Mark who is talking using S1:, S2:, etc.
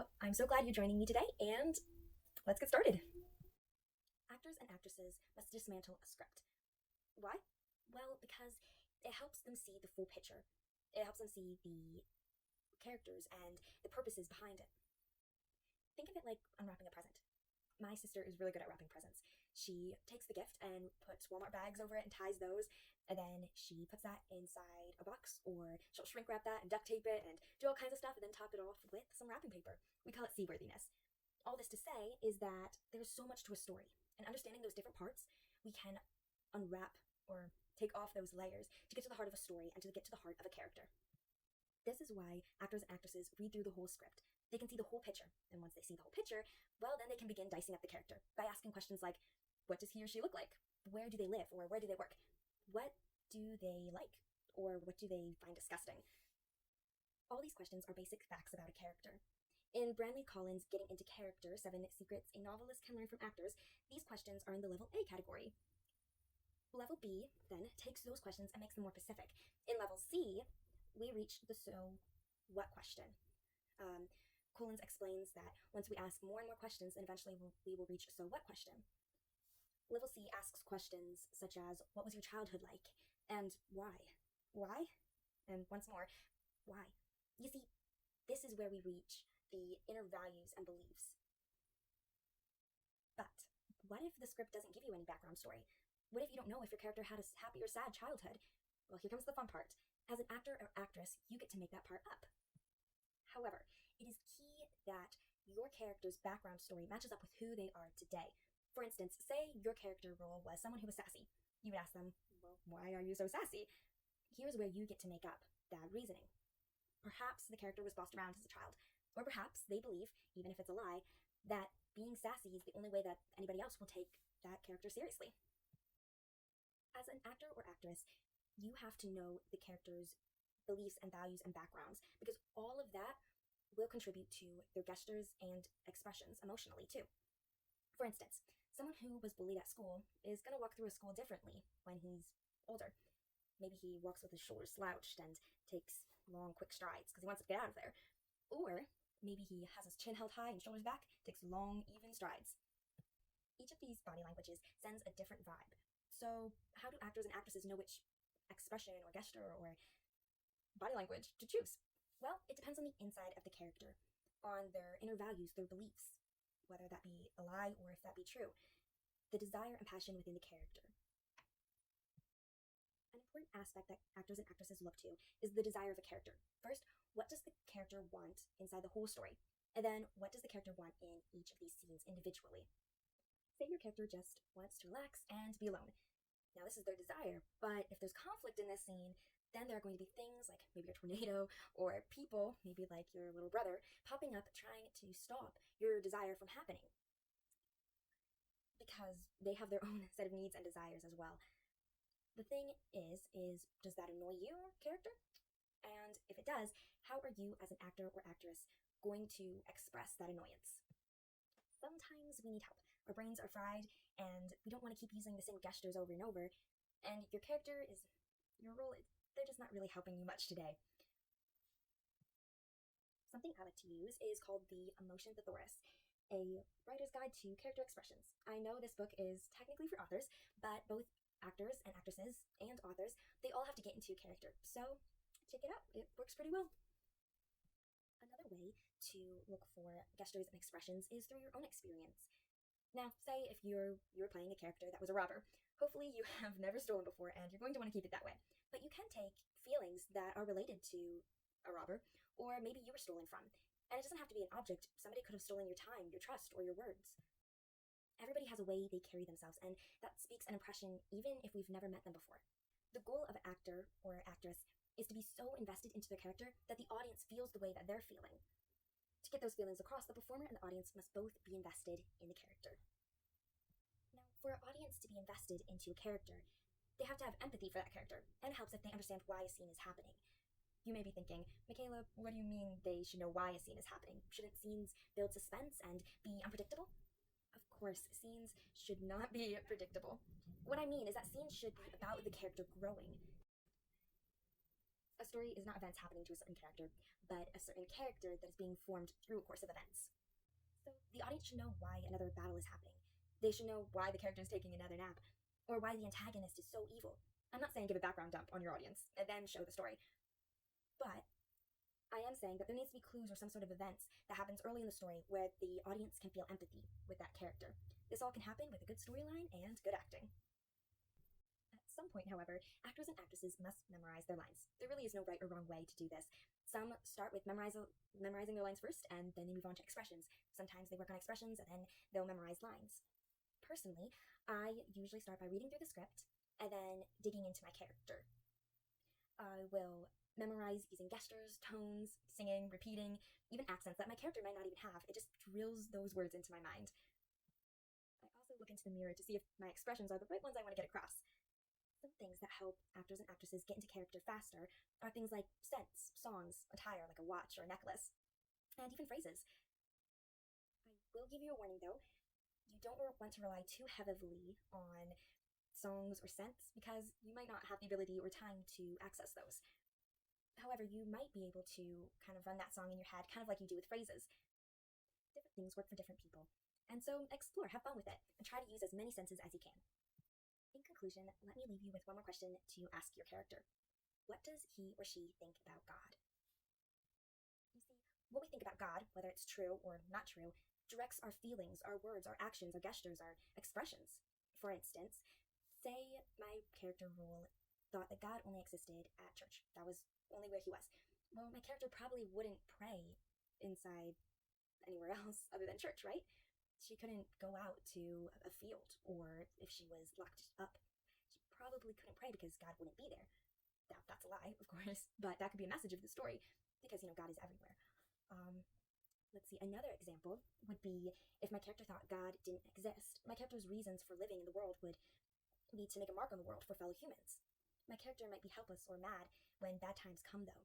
S1: Well, I'm so glad you're joining me today, and let's get started. Actors and actresses must dismantle a script. Why? Well, because it helps them see the full picture. It helps them see the characters and the purposes behind it. Think of it like unwrapping a present. My sister is really good at wrapping presents. She takes the gift and puts Walmart bags over it and ties those, and then she puts that inside a box, or she'll shrink wrap that and duct tape it and do all kinds of stuff and then top it off with some wrapping paper. We call it seaworthiness. All this to say is that there's so much to a story, and understanding those different parts, we can unwrap or take off those layers to get to the heart of a story and to get to the heart of a character. This is why actors and actresses read through the whole script. They can see the whole picture, and once they see the whole picture, well, then they can begin dicing up the character by asking questions like, what does he or she look like? Where do they live, or where do they work? What do they like, or what do they find disgusting? All these questions are basic facts about a character. In Brantley Collins' Getting into Character, 7 Secrets a Novelist Can Learn from Actors, these questions are in the Level A category. Level B, then, takes those questions and makes them more specific. In Level C, we reach the so what question. Collins explains that once we ask more and more questions, then eventually we will reach a so what question. Level C asks questions such as, what was your childhood like? And why? Why? And once more, why? You see, this is where we reach the inner values and beliefs. But what if the script doesn't give you any background story? What if you don't know if your character had a happy or sad childhood? Well, here comes the fun part. As an actor or actress, you get to make that part up. However, it is key that your character's background story matches up with who they are today. For instance, say your character role was someone who was sassy. You would ask them, well, why are you so sassy? Here's where you get to make up that reasoning. Perhaps the character was bossed around as a child, or perhaps they believe, even if it's a lie, that being sassy is the only way that anybody else will take that character seriously. As an actor or actress, you have to know the character's beliefs and values and backgrounds, because all of that will contribute to their gestures and expressions emotionally too. For instance, someone who was bullied at school is going to walk through a school differently when he's older. Maybe he walks with his shoulders slouched and takes long, quick strides because he wants to get out of there. Or maybe he has his chin held high and shoulders back, takes long, even strides. Each of these body languages sends a different vibe. So how do actors and actresses know which expression or gesture or body language to choose? Well, it depends on the inside of the character, on their inner values, their beliefs, whether that be a lie or if that be true, the desire and passion within the character. An important aspect that actors and actresses look to is the desire of a character. First, what does the character want inside the whole story? And then, what does the character want in each of these scenes individually? Say your character just wants to relax and be alone. Now, this is their desire, but if there's conflict in this scene, then there are going to be things like maybe a tornado or people, maybe like your little brother, popping up trying to stop your desire from happening. Because they have their own set of needs and desires as well. The thing is does that annoy you, character? And if it does, how are you as an actor or actress going to express that annoyance? Sometimes we need help. Our brains are fried and we don't want to keep using the same gestures over and over. And your role, they're just not really helping you much today. Something I like to use is called the Emotion Thesaurus, a writer's guide to character expressions. I know this book is technically for authors, but both actors and actresses and authors, they all have to get into a character. So check it out. It works pretty well. Another way to look for gestures and expressions is through your own experience. Now, say if you're playing a character that was a robber, hopefully you have never stolen before and you're going to want to keep it that way. But you can take feelings that are related to a robber, or maybe you were stolen from. And it doesn't have to be an object. Somebody could have stolen your time, your trust, or your words. Everybody has a way they carry themselves, and that speaks an impression even if we've never met them before. The goal of an actor or actress is to be so invested into their character that the audience feels the way that they're feeling. To get those feelings across, the performer and the audience must both be invested in the character. Now, for an audience to be invested into a character, they have to have empathy for that character, and it helps if they understand why a scene is happening. You may be thinking, Michaela, what do you mean they should know why a scene is happening? Shouldn't scenes build suspense and be unpredictable? Of course, scenes should not be predictable. What I mean is that scenes should be about the character growing. A story is not events happening to a certain character, but a certain character that is being formed through a course of events. So the audience should know why another battle is happening. They should know why the character is taking another nap, or why the antagonist is so evil. I'm not saying give a background dump on your audience and then show the story, but I am saying that there needs to be clues or some sort of events that happens early in the story where the audience can feel empathy with that character. This all can happen with a good storyline and good acting. At some point, however, actors and actresses must memorize their lines. There really is no right or wrong way to do this. Some start with memorizing their lines first, and then they move on to expressions. Sometimes they work on expressions, and then they'll memorize lines. Personally, I usually start by reading through the script and then digging into my character. I will memorize using gestures, tones, singing, repeating, even accents that my character might not even have. It just drills those words into my mind. I also look into the mirror to see if my expressions are the right ones I want to get across. Some things that help actors and actresses get into character faster are things like scents, songs, attire like a watch or a necklace, and even phrases. I will give you a warning though. You don't want to rely too heavily on songs or scents because you might not have the ability or time to access those. However, you might be able to kind of run that song in your head, kind of like you do with phrases. Different things work for different people. And so explore, have fun with it, and try to use as many senses as you can. In conclusion, let me leave you with one more question to ask your character. What does he or she think about God? You see, what we think about God, whether it's true or not true, directs our feelings, our words, our actions, our gestures, our expressions. For instance, say my character Rule thought that God only existed at church. That was only where he was. Well, my character probably wouldn't pray inside anywhere else other than church, right? She couldn't go out to a field, or if she was locked up, she probably couldn't pray because God wouldn't be there. That's a lie, of course, but that could be a message of the story because, God is everywhere. Let's see, another example would be if my character thought God didn't exist. My character's reasons for living in the world would be to make a mark on the world for fellow humans. My character might be helpless or mad when bad times come, though.